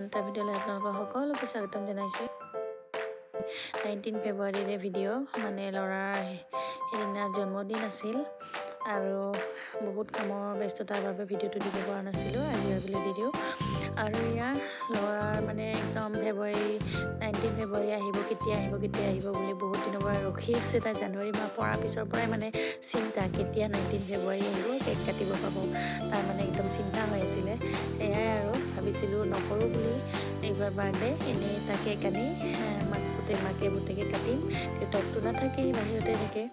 এটা ভিডিঅ'লৈ আপোনালোকক সকলোকে স্বাগতম জনাইছোঁ। 19 ফেব্ৰুৱাৰীৰে ভিডিঅ', মানে ল'ৰাৰ সেইদিনা জন্মদিন আছিল আৰু বহুত কামৰ ব্যস্ততাৰ বাবে ভিডিঅ'টো দিব পৰা নাছিলোঁ। আজি ভাবিলোঁ দি দিওঁ। আৰু ইয়াৰ ল'ৰাৰ মানে একদম 19 ফেব্ৰুৱাৰী আহিব, কেতিয়া আহিব বুলি বহুত দিনৰ পৰা ৰখি আছে। তাই জানুৱাৰী মাহ পৰাৰ পিছৰ পৰাই মানে চিন্তা, কেতিয়া 19 ফেব্ৰুৱাৰী আহিব, কেক কাটিব পাব। তাৰ মানে একদম চিন্তা হৈ আছিলে। সেয়াই আৰু ভাবিছিলোঁ নকৰোঁ বুলি এইবাৰ বাৰ্থডে, এনেই তাকে কাটি মাকে পুতেকে কাটিম। দেউতাকটো নাথাকেই, বাহিৰতে থাকে।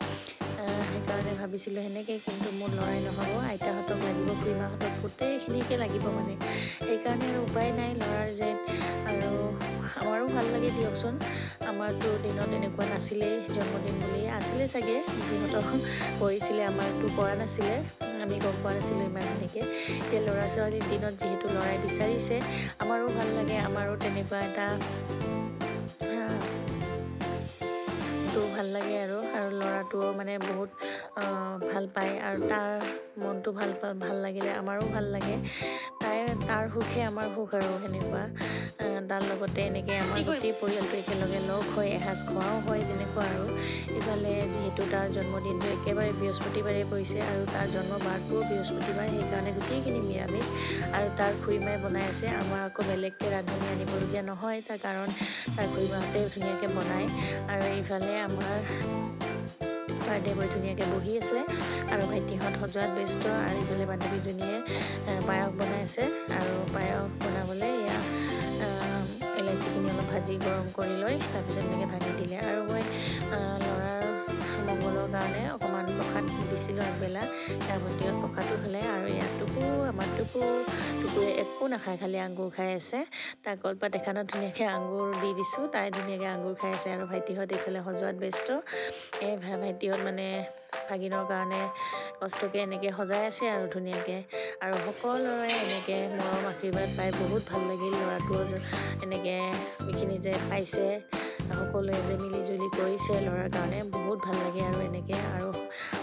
সেইকাৰণে ভাবিছিলোঁ সেনেকৈ, কিন্তু মোৰ ল'ৰাই নহ'ব, আইতাহঁতক লাগিব, খুৰীমাহঁতক গোটেইখিনিকে লাগিব মানে। সেইকাৰণে আৰু উপায় নাই ল'ৰাৰ যে। আৰু আমাৰো ভাল লাগে দিয়কচোন, আমাৰতো দিনত এনেকুৱা নাছিলেই, জন্মদিন বুলি আছিলে চাগে, যিহঁতক কৰিছিলে, আমাৰতো কৰা নাছিলে, আমি গম পোৱা নাছিলোঁ ইমান সেনেকৈ। এতিয়া ল'ৰা ছোৱালীৰ দিনত যিহেতু ল'ৰাই বিচাৰিছে, আমাৰো ভাল লাগে, আমাৰো তেনেকুৱা এটা ভাল লাগে আৰু ল'ৰাটোও মানে বহুত ভাল পায়, আৰু তাৰ মনটো ভাল লাগিলে আমাৰো ভাল লাগে। তাৰ সুখে আমাৰ সুখ আৰু সেনেকুৱা। তাৰ লগতে এনেকৈ আমাৰ গোটেই পৰিয়ালটো একেলগে লগ হৈ এসাঁজ খোৱাও হয়, তেনেকুৱা আৰু। ইফালে যিহেতু তাৰ জন্মদিনটো একেবাৰে বৃহস্পতিবাৰে পৰিছে আৰু তাৰ জন্ম বাৰটোও বৃহস্পতিবাৰ, সেইকাৰণে গোটেইখিনি নিৰামিষ। আৰু তাৰ খুৰীমাই বনাই আছে, আমাৰ আকৌ বেলেগকৈ ৰান্ধনি আনিবলগীয়া নহয়, তাৰ কাৰণ তাৰ খুৰীমাহঁতেও ধুনীয়াকৈ বনায়। আৰু ইফালে আমাৰ বাৰ্থডে বয় ধুনীয়াকৈ বহি আছে আৰু ভাইটিহঁত সজোৱাত ব্যস্ত। আৰু ইফালে বান্ধৱীজনীয়ে পায়স বনাই আছে, আৰু পায়স বনাবলৈ এয়া ইলাচিখিনি অলপ ভাজি গৰম কৰি লৈ তাৰপিছত এনেকৈ ভাঙি দিলে। আৰু মই ল'ৰাৰ মংগলৰ কাৰণে অকণমান প্ৰসাদ দিছিলোঁ আগবেলা। তাৰ ভণ্টিহঁত প্ৰসাদো খালে, আৰু ইয়াতটোকো আমাৰ টুকুৰে একো নাখায়, খালি আঙুৰ খাই আছে। তাক কলপাত এখনত ধুনীয়াকৈ আঙুৰ দি দিছোঁ, তাই ধুনীয়াকৈ আঙুৰ খাই আছে। আৰু ভাইটিহঁত এইফালে সজোৱাত ব্যস্ত। ভাইটিহঁত মানে ভাগিনৰ কাৰণে কষ্টকৈ এনেকৈ সজাই আছে আৰু ধুনীয়াকৈ। আৰু সকলোৰে এনেকৈ মৰম আশীৰ্বাদ পাই বহুত ভাল লাগিল। ল'ৰাটোও এনেকৈ এইখিনি যে পাইছে, সকলোৱে যে মিলিজুলি কৰিছে ল'ৰাৰ কাৰণে, বহুত ভাল লাগে আৰু এনেকৈ। আৰু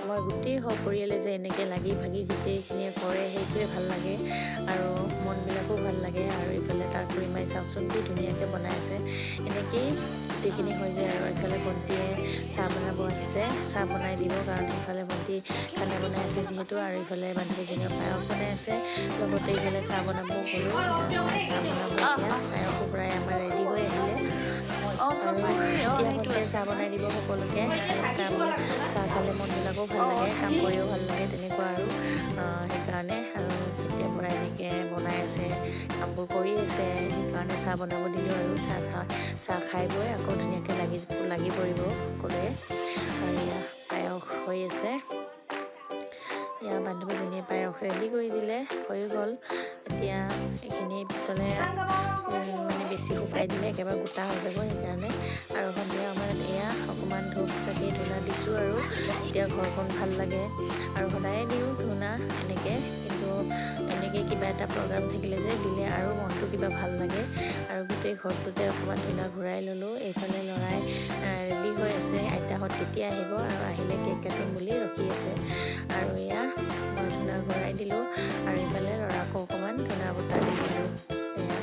আমাৰ গোটেই সপৰিয়ালে যে এনেকৈ লাগি ভাগি গোটেইখিনিয়ে কৰে, সেইটোৱে ভাল লাগে আৰু মনবিলাকো ভাল লাগে। আৰু ইফালে তাৰ খুৰীমাই চাওকচোন কি ধুনীয়াকৈ বনাই আছে। এনেকেই গোটেইখিনি হৈ যায়। আৰু এইফালে ভণ্টিয়ে চাহ বনাব আহিছে, চাহ বনাই দিবৰ কাৰণে ইফালে ভণ্টি খানা বনাই আছে যিহেতু, আৰু ইফালে বান্ধৱীজনীয়ে পায়স বনাই আছে, লগতে ইফালে চাহ বনাব গ'লোঁ। চাহ বনাব এতিয়া, পায়সো প্ৰায় আমাৰ ৰেডি হৈ আহিলে। এতিয়া ভণ্টিয়ে চাহ বনাই দিব সকলোকে। চাহ খালে মনবিলাকো ভাল লাগে, কাম কৰিও ভাল লাগে, তেনেকুৱা আৰু। সেইকাৰণে আৰু এতিয়া পৰা এনেকৈ বনাই আছে, কামবোৰ কৰি আছে, সেইকাৰণে চাহ বনাব দিলোঁ। আৰু চাহ খাই বৈ আকৌ ধুনীয়াকৈ লাগি পৰিব সকলোৱে। আৰু এয়া পায়স হৈ আছে, এয়া বান্ধৱীজনীয়ে পায়স ৰেডি কৰি দিলে, হৈ গ'ল। এতিয়া এইখিনি পিছলৈ মানে বেছি শুকাই দিলে একেবাৰে গোটা হৈ যাব, সেইকাৰণে। আৰু সন্ধিয়া সময়ত এয়া অকণমান ধূপ চাকি ধূনা দিছোঁ। আৰু এতিয়া ঘৰখন ভাল লাগে, আৰু সদায়ে দিওঁ ধূনা এনেকৈ, কিন্তু এনেকৈ কিবা এটা প্ৰগ্ৰাম থাকিলে যে দিলে আৰু মনটো কিবা ভাল লাগে। আৰু গোটেই ঘৰটোতে অকণমান ধূনা ঘূৰাই ল'লোঁ। এইফালে ল'ৰাই ৰেডি হৈ আছে, আইতাহঁত কেতিয়া আহিব, আৰু আহিলে কেক কাটিম বুলি ৰখি আছে। আৰু এয়া মই ধূনা ঘূৰাই দিলোঁ, আৰু এইফালে ল'ৰাকো অকণমান ধূনা বটা দি দিলোঁ। এয়া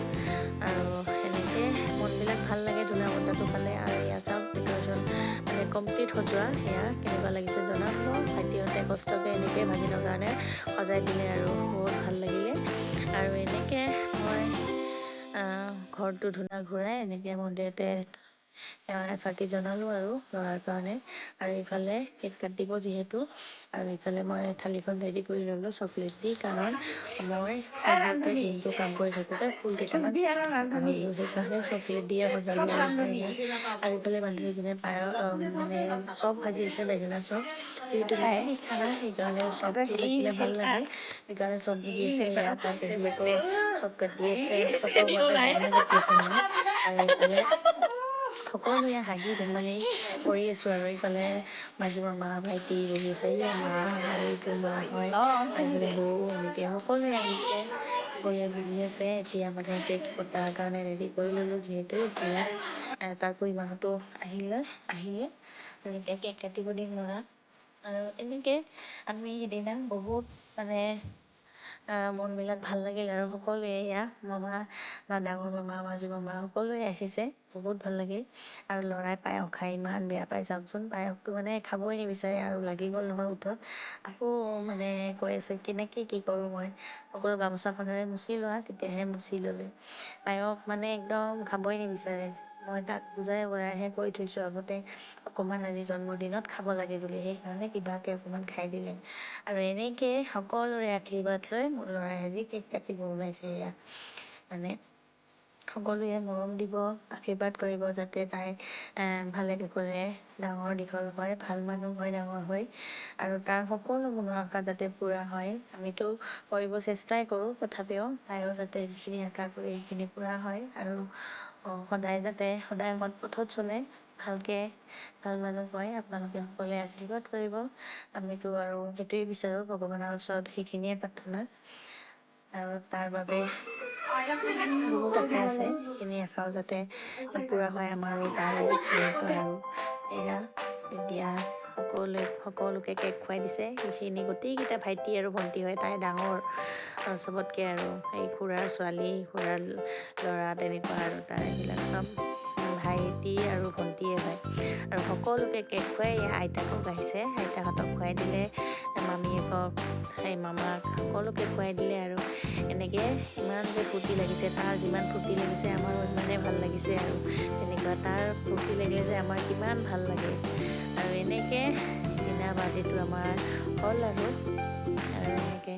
আৰু সেনেকৈ মনবিলাক ভাল লাগে ধূনা বটাটো পালে। আৰু এয়া চাওক ডেক'ৰেশ্যন মানে কমপ্লিট সজোৱা, সেয়া কেনেকুৱা লাগিছে জনাব। ভাইটিহঁতে কষ্টকৈ এনেকৈ ভাগিনৰ কাৰণে সজাই দিলে, আৰু বহুত ভাল লাগিলে। আৰু এনেকৈ মই ঘৰটো ধূনা ঘূৰাই এনেকৈ মন্দিৰতে এফাকি জনালোঁ আৰু ল'ৰাৰ কাৰণে। আৰু ইফালে কেক কাটিব যিহেতু, আৰু ইফালে মই থালিখন ৰেডি কৰি ল'লোঁ চকলেট দি, কাৰণ মই দিনটো কাম কৰি থাকোঁতে ফুল কেইটামান সেইকাৰণে চকলেট দিয়ে সজালোঁ। আৰু ইফালে বান্ধৱীজনীয়ে মানে চব ভাজি আছে, বেঙেনা চব, যিহেতু নিৰামিষ খানা, সেইকাৰণে চব দেখিলে ভাল লাগে, সেইকাৰণে চব ভাজি আছে। চব কাটি আছে, চবৰ আৰু ইফালে সকলোৱে হাঁহি ধেমালি কৰি আছোঁ। আৰু ইফালে মাজুৰ মা ভাইটি বহি আছে, মা আৰু ইটো মা হয়, বৌ, এনেকৈ সকলোৱে আহিছে, পৰিয়াল বহি আছে। এতিয়া মানে কেক কটাৰ কাৰণে ৰেডি কৰি ল'লোঁ, যিহেতু এতিয়া তাৰ খুৰীমাহঁতো আহিলে এনেকৈ কেক কাটিব দিম ল'ৰাক। আৰু এনেকৈ আমি সেইদিনা বহুত মানে মনবিলাক ভাল লাগিল আৰু সকলোৱে এয়া মামা বা ডাঙৰ মামা মাজু মামা সকলোৱে আহিছে বহুত ভাল লাগিল আৰু ল'ৰাই পায়স খাই ইমান বেয়া পায় চাওকচোন পায়সটো মানে খাবই নিবিচাৰে আৰু লাগি গ'ল নহয় উঠত আকৌ মানে কৈ আছে কেনেকৈ কি কৰোঁ মই সকলো গামোচাখনেৰে মুচি লোৱা তেতিয়াহে মুচি ল'লে পায়স মানে একদম খাবই নিবিচাৰে মই তাক বুজাই বঢ়াইহে কৈ থৈছোঁ আগতে অকণমান আজি জন্মদিনত খাব লাগে বুলি সেইকাৰণে কিবাকৈ অকণমান খাই দিলে আৰু এনেকৈ সকলোৰে আশীৰ্বাদ লৈ মোৰ ল'ৰাই আজি কেক কাটিব ওলাইছে এয়া মানে সকলোৱে মৰম দিব আশীৰ্বাদ কৰিব যাতে তাই ভালে কুশলে ডাঙৰ দীঘল হয় ভাল মানুহ হয় ডাঙৰ হয় আৰু তাৰ সকলো মনৰ আশা যাতে পূৰা হয় আমিতো কৰিব চেষ্টাই কৰোঁ তথাপিও তাইৰো যাতে যিখিনি আশা কৰি সেইখিনি পূৰা হয় আৰু সদায় যাতে সদায় মত পথত চলে ভালকৈ ভাল মানুহ হয় আপোনালোকে সকলোৱে আশীৰ্বাদ কৰিব আমিতো আৰু সেইটোৱেই বিচাৰোঁ ভগৱানৰ ওচৰত সেইখিনিয়ে প্ৰাৰ্থনা আৰু তাৰ বাবে বহুত আশা আছে সেইখিনি আশাও যাতে পূৰা হয় আমাৰো তাৰো তেনেকুৱা আৰু এয়া এতিয়া সকলোকে কেক খুৱাই দিছে সেইখিনি গোটেইকেইটা ভাইটি আৰু ভণ্টি হয় তাই ডাঙৰ চবতকৈ আৰু এই খুৰাৰ ছোৱালী খুৰাৰ ল'ৰা তেনেকুৱা আৰু তাৰ এইবিলাক চব ভাইটি আৰু ভণ্টিয়ে হয় আৰু সকলোকে কেক খুৱাই আইতাকক আহিছে আইতাহঁতক খুৱাই দিলে মামীয়েকক সেই মামাক সকলোকে খুৱাই দিলে আৰু এনেকৈ ইমান যে ফূৰ্তি লাগিছে তাৰ যিমান ফূৰ্তি লাগিছে আমাৰো ইমানেই ভাল লাগিছে আৰু তেনেকুৱা তাৰ ফূৰ্তি লাগিলে যে আমাৰ কিমান ভাল লাগে আৰু এনেকৈ দিনা বাৰ্থডেটো আমাৰ হ'ল আৰু এনেকৈ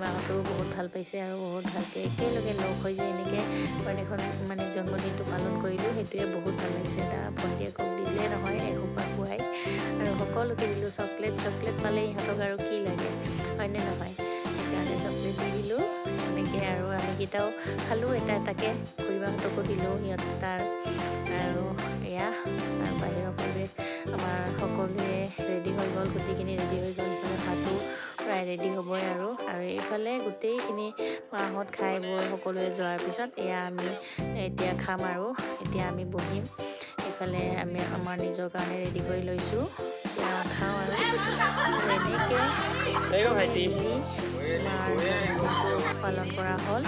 মাহঁতেও বহুত ভাল পাইছে আৰু বহুত ভালকৈ একেলগে লগ হৈ যে এনেকৈ এখন মানে জন্মদিনটো পালন কৰিলোঁ সেইটোৱে বহুত ভাল লাগিছে এটা ভণ্টিয়েকক দিলে নহয় এসোপা খুৱাই আৰু সকলোকে দিলোঁ চকলেট পালে ইহঁতক আৰু কি লাগে হয়নে নহয় সেইকাৰণে চকলেট দি দিলোঁ এনেকৈ আৰু আমিকেইটাও খালোঁ এটা এটাকৈ খুৰীমাহঁতকো দিলোঁ সিহঁত তাৰ আৰু এয়া আৰু বাহিৰৰ পৰিৱেশ আমাৰ সকলোৱে ৰেডি হৈ গ'ল গোটেইখিনি ৰেডি হৈ গ'ল ইফালে ভাতো প্ৰায় ৰেডি হ'বই আৰু এইফালে গোটেইখিনি মাহঁত খাই বৈ সকলোৱে যোৱাৰ পিছত এয়া আমি এতিয়া খাম আৰু এতিয়া আমি বহিম এইফালে আমি আমাৰ নিজৰ কাৰণে ৰেডি কৰি লৈছোঁ এতিয়া খাওঁ আৰু এনেকৈ পালন কৰা হ'ল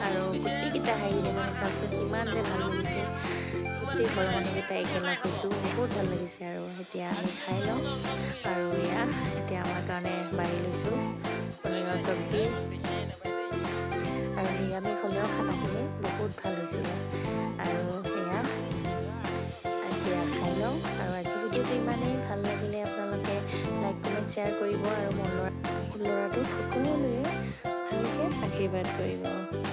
আৰু গোটেইকেইটা হাঁহি ধেমালি চাওকচোন কিমান যে ভাল লাগিছে গোটেই ঘৰৰ মানুহকেইটা একেলগ হৈছোঁ বহুত ভাল লাগিছে আৰু এতিয়া আমি খাই লওঁ আৰু এয়া এতিয়া আমাৰ কাৰণে বাঢ়ি লৈছোঁ পনীৰৰ চব্জি আৰু নিৰামিষ হ'লেও খানাখিনি বহুত ভাল হৈছিলে আৰু সেয়া এতিয়া খাই লওঁ আৰু আজি ভিডিঅ'টো ইমানেই ভাল লাগিলে আপোনালোকে লাইক কমেণ্ট শ্বেয়াৰ কৰিব আৰু মোৰ ল'ৰাটোক সকলোৱে ভালকৈ আশীৰ্বাদ কৰিব।